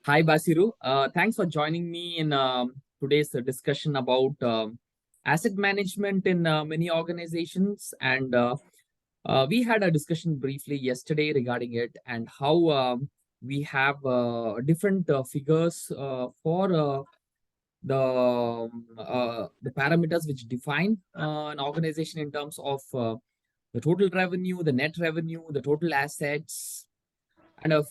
Hi, Basiru. Thanks for joining me in today's discussion about asset management in many organizations. And we had a discussion briefly yesterday regarding it and how we have different figures for the parameters which define an organization in terms of the total revenue, the net revenue, the total assets, and a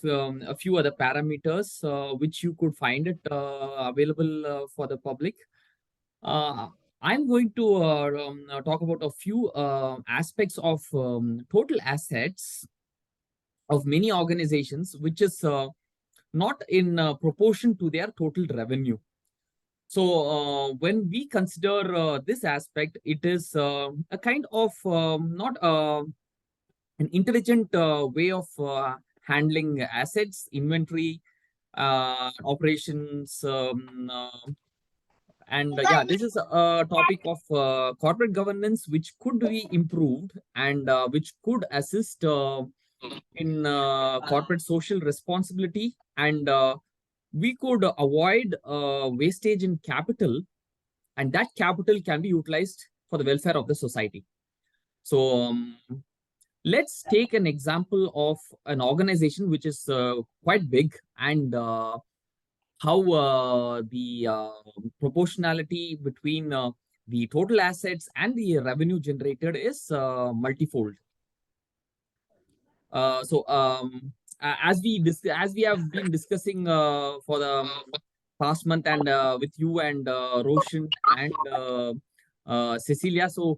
few other parameters which you could find it available for the public. Uh, I'm going to talk about a few aspects of total assets of many organizations, which is not in proportion to their total revenue. So, when we consider this aspect, it is a kind of not an intelligent way of handling assets, inventory, operations, and yeah, this is a topic of corporate governance, which could be improved and which could assist in corporate social responsibility, and we could avoid wastage in capital, and that capital can be utilized for the welfare of the society. So, let's take an example of an organization which is quite big, and how the proportionality between the total assets and the revenue generated is multifold. As we have been discussing for the past month, and with you and Roshan and Cecilia, so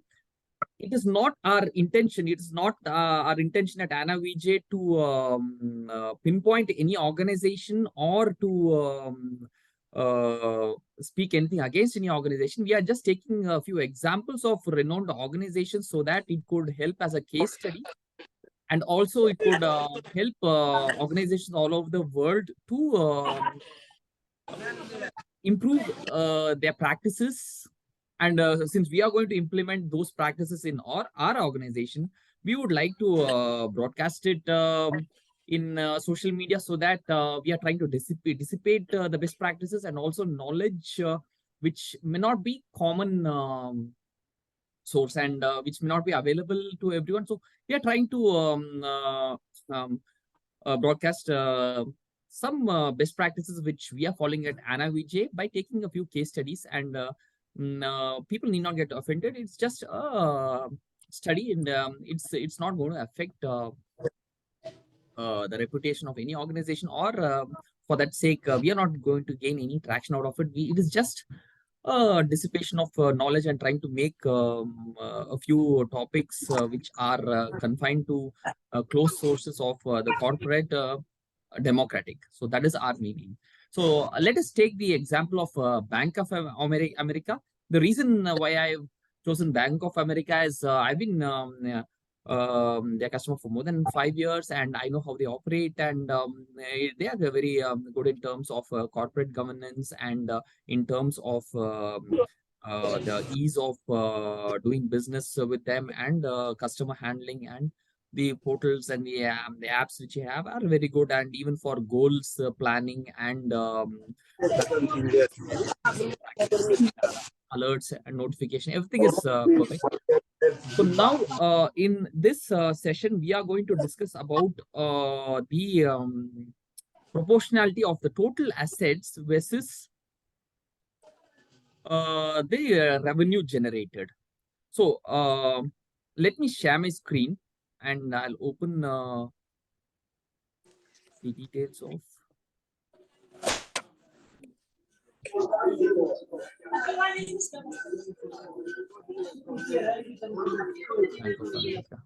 it is not our intention. It is not our intention at AnaVJ to pinpoint any organization or to speak anything against any organization. We are just taking a few examples of renowned organizations so that it could help as a case study. And also it could help organizations all over the world to improve their practices. And since we are going to implement those practices in our organization, we would like to broadcast it in social media so that we are trying to dissipate the best practices and also knowledge which may not be common source, and which may not be available to everyone. So we are trying to um, broadcast some best practices which we are following at AnaVJ by taking a few case studies, and people need not get offended. It's just a study, and it's not going to affect the reputation of any organization, or for that sake, we are not going to gain any traction out of it. It is just dissipation of knowledge and trying to make a few topics which are confined to close sources of the corporate democratic. So that is our meaning. So let us take the example of Bank of America. The reason why I've chosen Bank of America is I've been their customer for more than 5 years, and I know how they operate, and they are very good in terms of corporate governance, and in terms of the ease of doing business with them, and customer handling, and the portals and the apps which you have are very good, and even for goals planning and tracking alerts and notification, everything is perfect. So now in this session, we are going to discuss about the proportionality of the total assets versus the revenue generated. So let me share my screen, and I'll open the details of. Bank of America.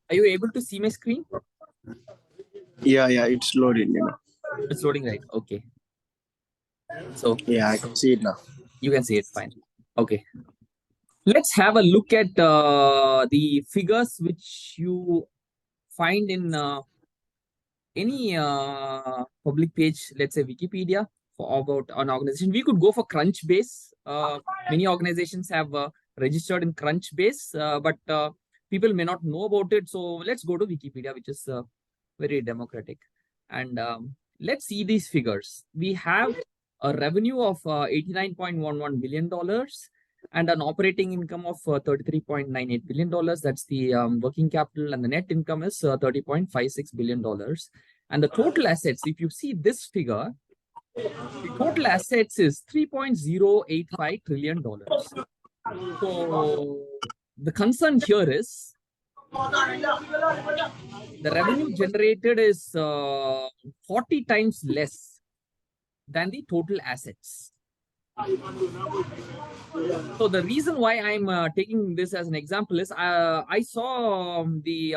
Are you able to see my screen? Yeah, it's loading. It's loading, right? Okay. So yeah, I can see it now. You can see it fine. Okay. Let's have a look at the figures which you find in any public page, let's say Wikipedia, for about an organization. We could go for Crunchbase. Many organizations have registered in Crunchbase, but people may not know about it. So let's go to Wikipedia, which is very democratic. And let's see these figures. We have a revenue of $89.11 billion and an operating income of $33.98 billion. That's the working capital, and the net income is $30.56 billion. And the total assets, if you see this figure, the total assets is $3.085 trillion. So the concern here is the revenue generated is 40 times less than the total assets. So the reason why I'm taking this as an example is I saw the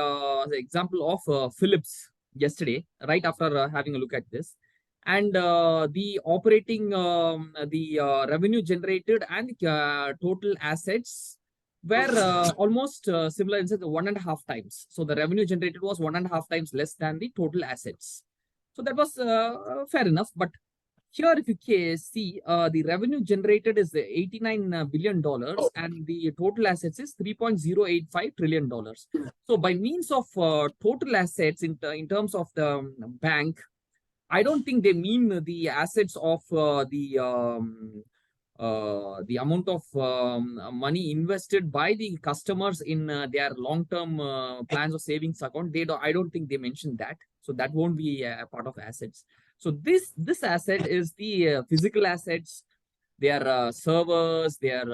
example of Philips yesterday, right after having a look at this. And the operating, the revenue generated and the total assets were almost similar in 1.5 times. So the revenue generated was 1.5 times less than the total assets. So that was fair enough. But here, if you see, the revenue generated is $89 billion and the total assets is $3.085 trillion. So by means of total assets in terms of the bank, I don't think they mean the assets of the amount of money invested by the customers in their long-term plans or savings account. I don't think they mentioned that. So that won't be a part of assets. So this asset is the physical assets, their servers, their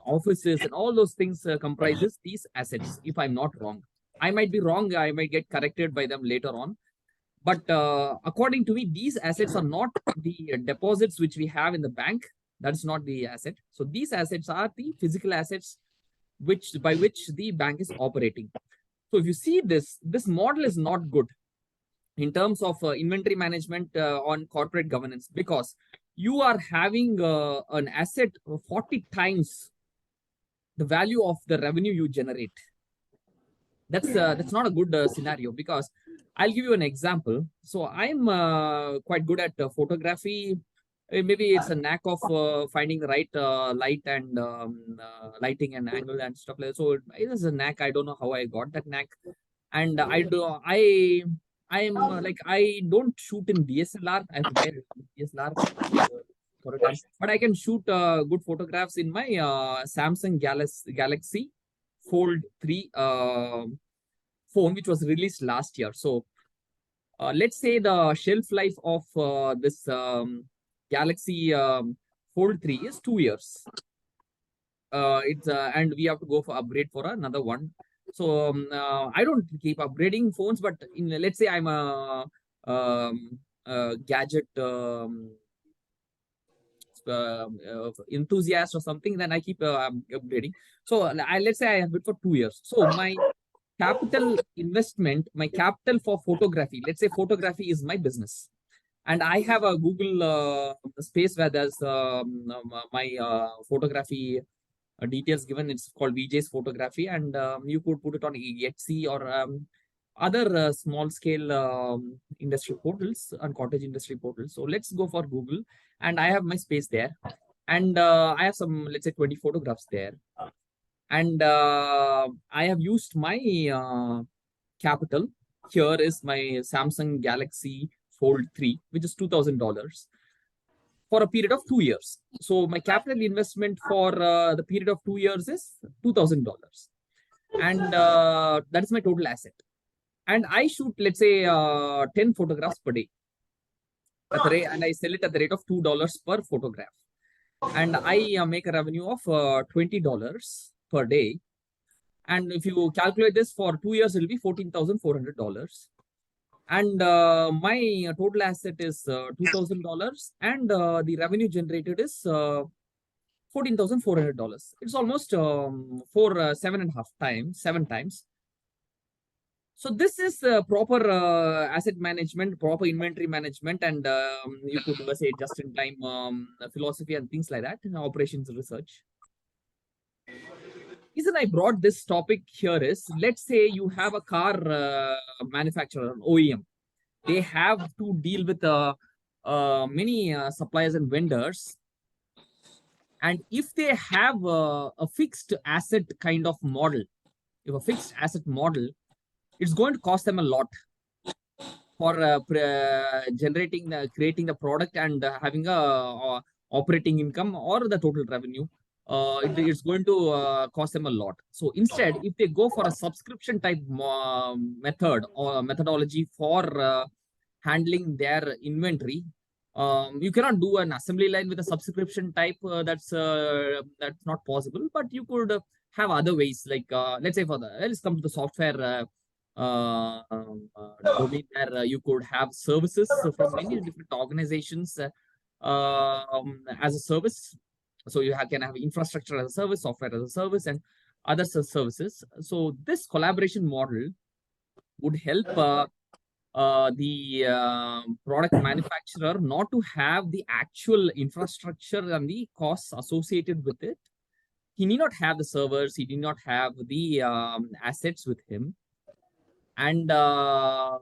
offices, and all those things comprises these assets. If I'm not wrong, I might be wrong. I might get corrected by them later on. But according to me, these assets are not the deposits which we have in the bank. That's not the asset. So these assets are the physical assets by which the bank is operating. So if you see this model is not good in terms of inventory management on corporate governance, because you are having an asset 40 times the value of the revenue you generate. That's not a good scenario, because I'll give you an example. So I'm quite good at photography. Maybe it's a knack of finding the right light and lighting and angle and stuff like that. So it is a knack. I don't know how I got that knack. And I don't shoot in DSLR. I have to buy a DSLR for a time. But I can shoot good photographs in my Samsung Galaxy Fold 3 phone, which was released last year. So let's say the shelf life of this Galaxy Fold 3 is 2 years. And we have to go for upgrade for another one. So I don't keep upgrading phones, but let's say I'm a gadget enthusiast or something, then I keep upgrading. So let's say I have it for 2 years. So my capital investment, my capital for photography, let's say photography is my business. And I have a Google space where there's my photography details given. It's called VJ's Photography, and you could put it on Etsy or other small scale industry portals and cottage industry portals. So let's go for Google, and I have my space there, and I have some, let's say, 20 photographs there, and I have used my capital. Here is my Samsung Galaxy Fold 3, which is $2,000 for a period of 2 years. So my capital investment for the period of 2 years is $2,000, and that is my total asset. And I shoot, let's say, 10 photographs per day at the rate, and I sell it at the rate of $2 per photograph. And I make a revenue of $20 per day. And if you calculate this for 2 years, it will be $14,400. And my total asset is $2,000, and the revenue generated is $14,400. It's almost 7 times. So this is proper asset management, proper inventory management, and you could say just-in-time philosophy and things like that in operations research. reason I brought this topic here is, let's say you have a car manufacturer, OEM. They have to deal with many suppliers and vendors. And if they have a fixed asset kind of model, if a fixed asset model, it's going to cost them a lot for creating the product and having a operating income or the total revenue. It's going to cost them a lot. So instead, if they go for a subscription type method or methodology for handling their inventory, you cannot do an assembly line with a subscription type. That's not possible. But you could have other ways, like let's say let's come to the software domain, where you could have services from many different organizations as a service. So you can have infrastructure as a service, software as a service, and other services. So this collaboration model would help the product manufacturer not to have the actual infrastructure and the costs associated with it. He need not have the servers, he need not have the assets with him. And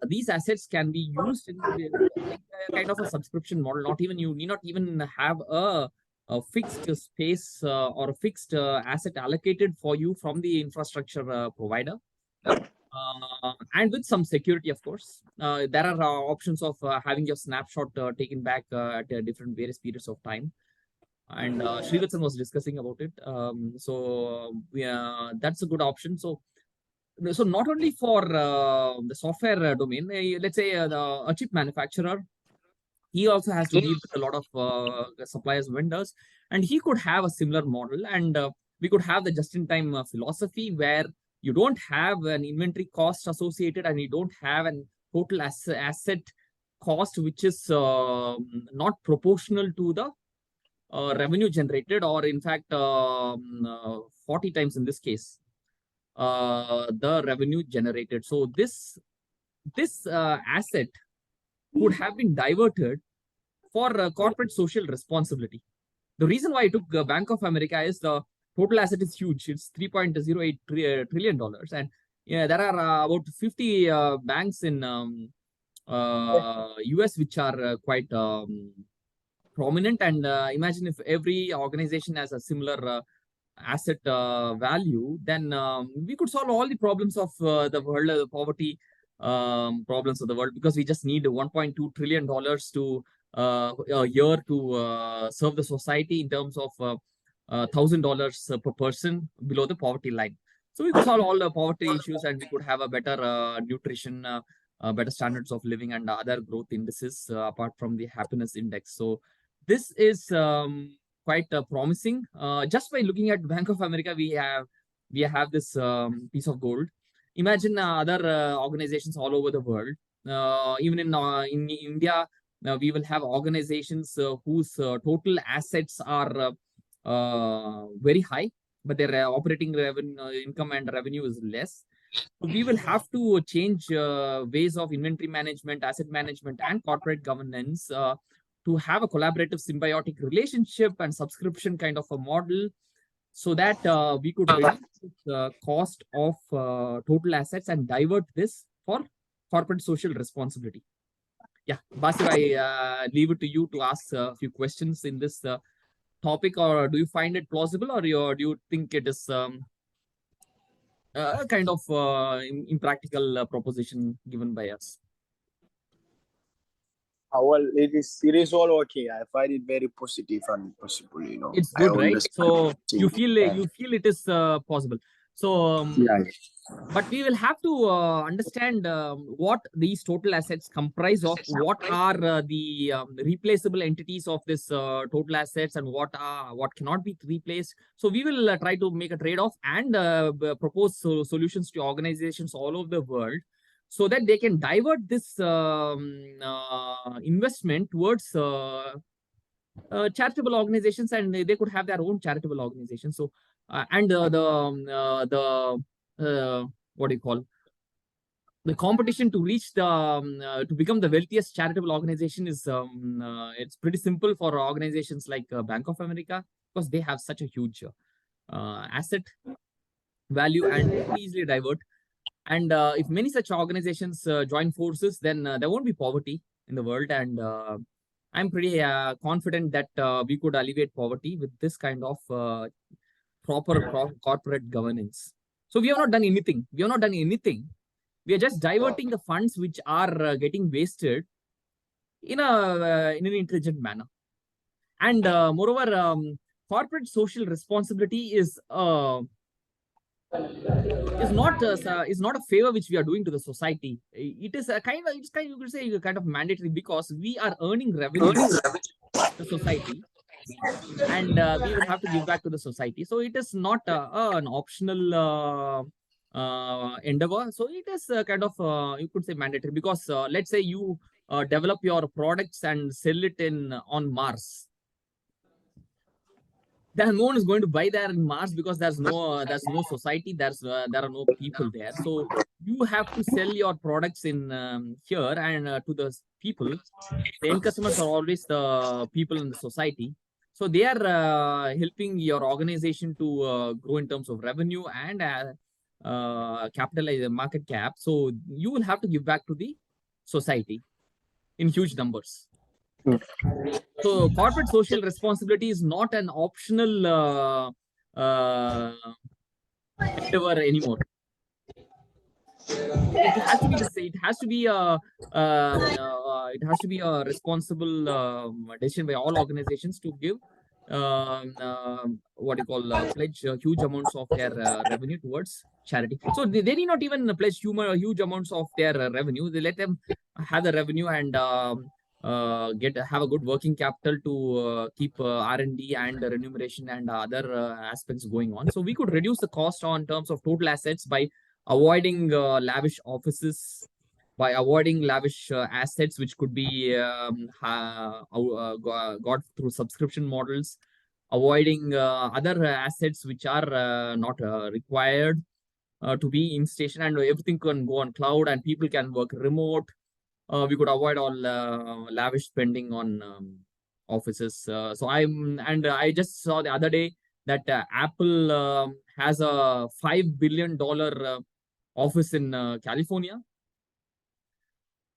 these assets can be used in like a kind of a subscription model. Not even, you need not even have a fixed space or a fixed asset allocated for you from the infrastructure provider. And with some security, of course. There are options of having your snapshot taken back at different various periods of time. And Srivatsan was discussing about it. That's a good option. So not only for the software domain, let's say a chip manufacturer, he also has to deal with a lot of suppliers, vendors, and he could have a similar model. And we could have the just-in-time philosophy, where you don't have an inventory cost associated, and you don't have an total asset cost, which is not proportional to the revenue generated, or in fact 40 times in this case the revenue generated. So this asset would have been diverted for corporate social responsibility. The reason why I took Bank of America is the total asset is huge. It's $3.08 trillion, and yeah, there are about 50 banks in US which are quite prominent. And imagine if every organization has a similar asset value, then we could solve all the problems of the world, poverty problems of the world, because we just need $1.2 trillion to a year to serve the society in terms of $1,000 per person below the poverty line. So we could solve all the poverty issues, and we could have a better nutrition, better standards of living, and other growth indices apart from the happiness index. So this is quite promising. Just by looking at Bank of America, we have this piece of gold. Imagine other organizations all over the world. Even in India, we will have organizations whose total assets are very high, but their operating revenue, income and revenue is less. So we will have to change ways of inventory management, asset management, and corporate governance to have a collaborative symbiotic relationship and subscription kind of a model, so that we could reduce the cost of total assets and divert this for corporate social responsibility. Yeah, Basu, I leave it to you to ask a few questions in this topic. Or do you find it plausible, or do you think it is a kind of impractical proposition given by us? Well, it is all okay. I find it very positive and possible. It's I good, right? So you feel it is possible. So yeah. but we will have to understand what these total assets comprise of, what are the replaceable entities of this total assets, and what cannot be replaced. So we will try to make a trade-off and propose solutions to organizations all over the world, so that they can divert this investment towards charitable organizations, and they could have their own charitable organizations. So and what do you call, the competition to reach the to become the wealthiest charitable organization is it's pretty simple for organizations like Bank of America, because they have such a huge asset. value, and they could easily divert. And if many such organizations join forces, then there won't be poverty in the world. And I'm pretty confident that we could alleviate poverty with this kind of proper corporate governance. So we have not done anything. We have not done anything. We are just diverting the funds which are getting wasted in an intelligent manner. And moreover, corporate social responsibility is not a favor which we are doing to the society. It is a kind of, it's kind, you could say, a kind of mandatory, because we are earning revenue to the society, and we will have to give back to the society. So it is not an optional endeavor. So it is kind of, you could say, mandatory, because let's say you develop your products and sell it in on Mars. Then no one is going to buy there in Mars, because there's no society, there are no people there. So you have to sell your products in here, and to the people. The end customers are always the people in the society. So they are helping your organization to grow in terms of revenue and capitalize the market cap. So you will have to give back to the society in huge numbers. So corporate social responsibility is not an optional endeavor anymore. It has to be the same. It has to be a responsible decision by all organizations to give what you call pledge huge amounts of their revenue towards charity. So they need not even pledge huge amounts of their revenue. They let them have the revenue and have a good working capital to keep R&D and remuneration and other aspects going on. So we could reduce the cost on terms of total assets by avoiding lavish offices, by avoiding lavish assets which could be got through subscription models, avoiding other assets which are not required to be in station, and everything can go on cloud and people can work remote. We could avoid all lavish spending on offices. I just saw the other day that Apple has a $5 billion office in California.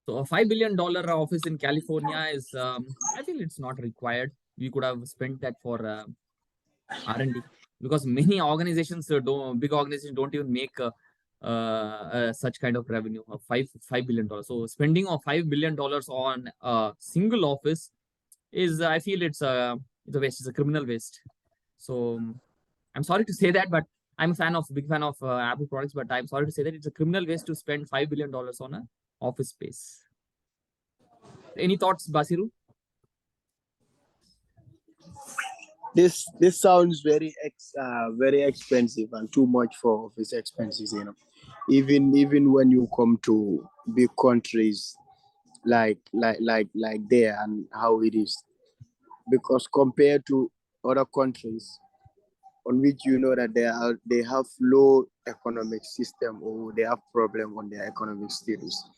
So a $5 billion office in California is, I feel it's not required. We could have spent that for R&D, because many organizations big organizations don't even make such kind of revenue of $5 billion. So spending of $5 billion on a single office is, I feel it's a waste. It's a criminal waste. So I'm sorry to say that, but I'm a big fan of Apple products, but I'm sorry to say that it's a criminal waste to spend $5 billion on an office space. Any thoughts, Basiru? This sounds very expensive and too much for office expenses. Even when you come to big countries like there and how it is, because compared to other countries on which you know that they have low economic system or they have problem on their economic status,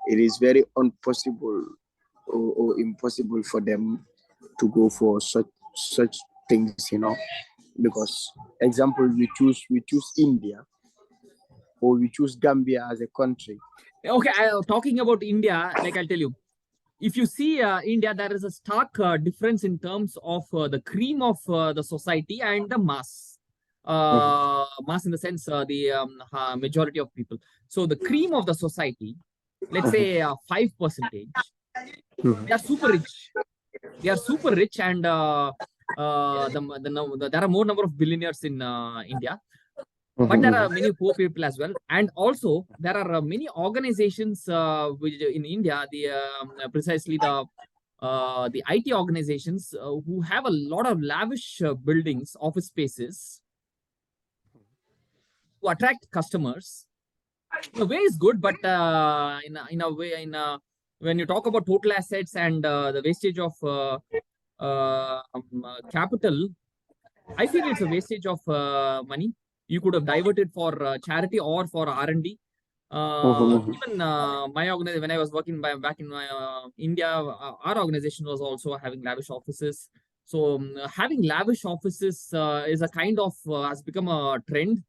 it is very impossible or impossible for them to go for such things, because example, we choose India or we choose Gambia as a country. Okay, talking about India, like I'll tell you, if you see India, there is a stark difference in terms of the cream of the society and the mass. Mass in the sense the majority of people. So the cream of the society, let's say 5%, they are super rich. They are super rich, and there are more number of billionaires in India. But there are many poor people as well, and also there are many organizations which in India, precisely the IT organizations who have a lot of lavish buildings, office spaces to attract customers. In a way, is good, but in a way, when you talk about total assets and the wastage of capital, I feel it's a wastage of money. You could have diverted for charity or for R&D. Even my organization, when I was working back in my India, our organization was also having lavish offices. So having lavish offices is a kind of has become a trend.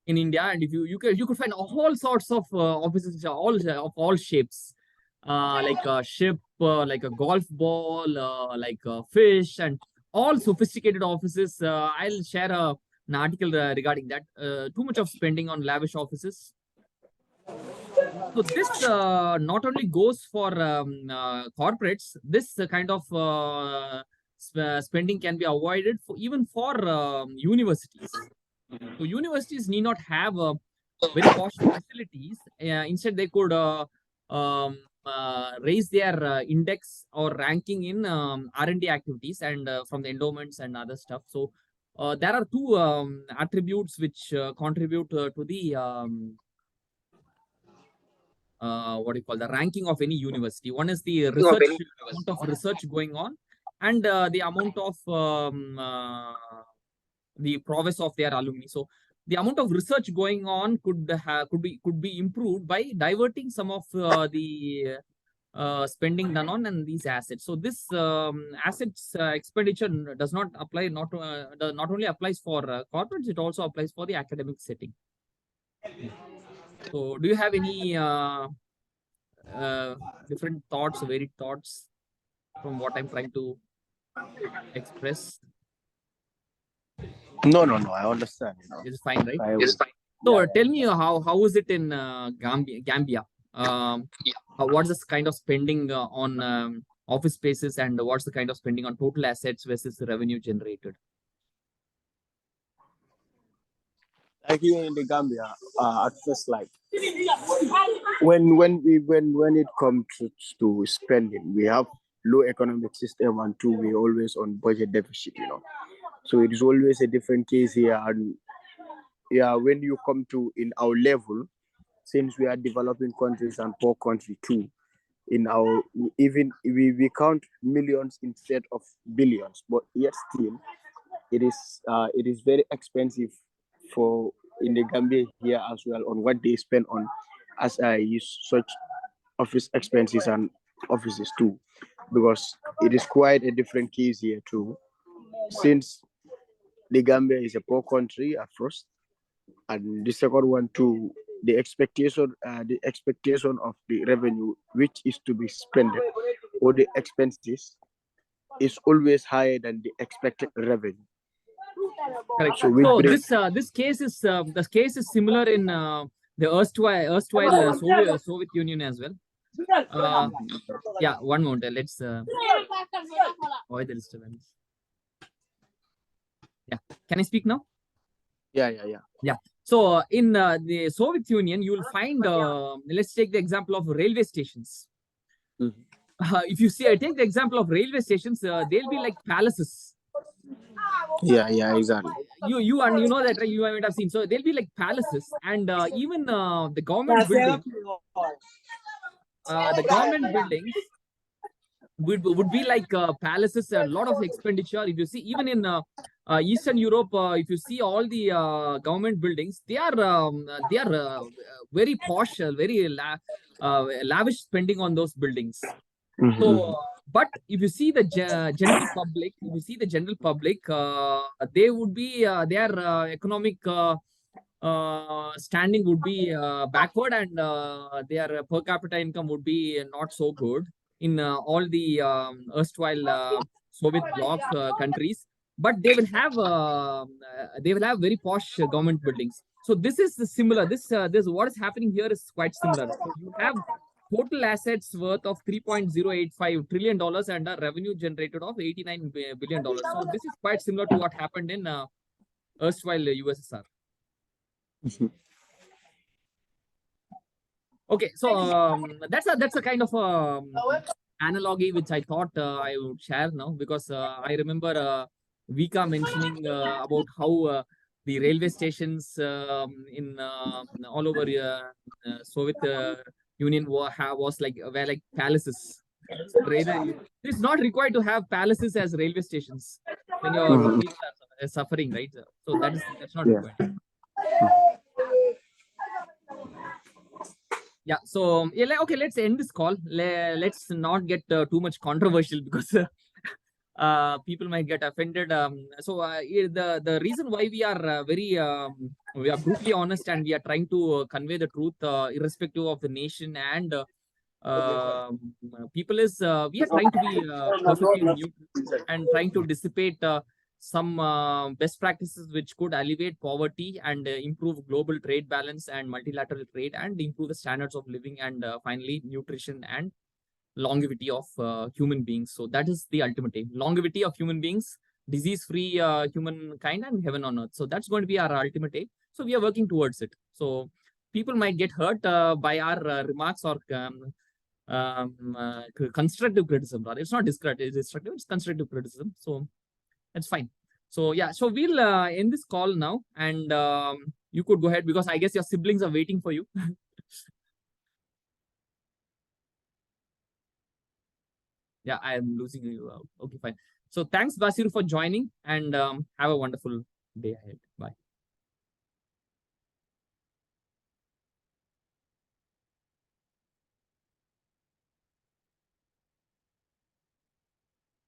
in India, and if you could find all sorts of offices, which are all of all shapes, like a ship, like a golf ball, like a fish, and all sophisticated offices. I'll share an article regarding that. Too much of spending on lavish offices. So this not only goes for corporates. This kind of spending can be avoided for even for universities. So universities need not have very posh facilities. Instead, they could raise their index or ranking in R&D activities and from the endowments and other stuff. So there are two attributes which contribute to the what do you call the ranking of any university. One is the research amount of research going on, and the amount of the prowess of their alumni. So the amount of research going on could be improved by diverting some of the spending done on and these assets. So this assets expenditure does not apply not only applies for corporates, it also applies for the academic setting. So do you have any different thoughts, varied thoughts from what I'm trying to express? No, I understand. It's fine, right? It's fine. So tell me how is it in Gambia? What's this kind of spending on office spaces, and what's the kind of spending on total assets versus the revenue generated? Like here in the Gambia, at first, like when it comes to spending, we have low economic system, and two, we always on budget deficit. So it is always a different case here. And yeah, when you come to in our level, since we are developing countries and poor country too, in our even we count millions instead of billions, but yet still it is very expensive for in the Gambia here as well on what they spend on as I use such office expenses and offices too, because it is quite a different case here too, since the Gambia is a poor country at first, and the second one too, the expectation of the revenue which is to be spent or the expenses is always higher than the expected revenue. Correct. So this case is the case is similar in the erstwhile Soviet Union as well. Yeah, one moment. Let's avoid the disturbance. Yeah, can I speak now? Yeah. So in the Soviet Union, you will find. Let's take the example of railway stations. If you see, I take the example of railway stations. They'll be like palaces. Yeah, exactly. You know that, right? You might have seen. So they'll be like palaces, and even the government buildings. The government buildings would be like palaces. A lot of expenditure. If you see, even in Eastern Europe, if you see all the government buildings, they are very posh, very lavish spending on those buildings. So, but if you see the general public, they would be their economic standing would be backward, and their per capita income would be not so good in all the erstwhile Soviet bloc countries. But they will have very posh government buildings. So this is similar. This what is happening here is quite similar. So you have total assets worth of $3.085 trillion and a revenue generated of $89 billion. So this is quite similar to what happened in erstwhile USSR. Okay, so that's a kind of analogy which I thought I would share now, because I remember Vika mentioning about how the railway stations in all over Soviet Union were like palaces. So it's not required to have palaces as railway stations when your people are suffering, right? So that's not required. Yeah. So okay, let's end this call. Let's not get too much controversial, because people might get offended. The reason why we are we are brutally honest and we are trying to convey the truth irrespective of the nation and people is we are trying to be perfectly neutral and trying to dissipate some best practices which could alleviate poverty and improve global trade balance and multilateral trade and improve the standards of living and finally nutrition and longevity of human beings. So that is the ultimate aim: longevity of human beings, disease-free humankind, and heaven on earth. So that's going to be our ultimate aim. So we are working towards it. So people might get hurt by our remarks or constructive criticism. Rather, it's not destructive; it's constructive criticism. So that's fine. So yeah, so we'll end this call now, and you could go ahead because I guess your siblings are waiting for you. Yeah, I am losing you. Okay, fine. So thanks, Basir, for joining, and have a wonderful day ahead. Bye.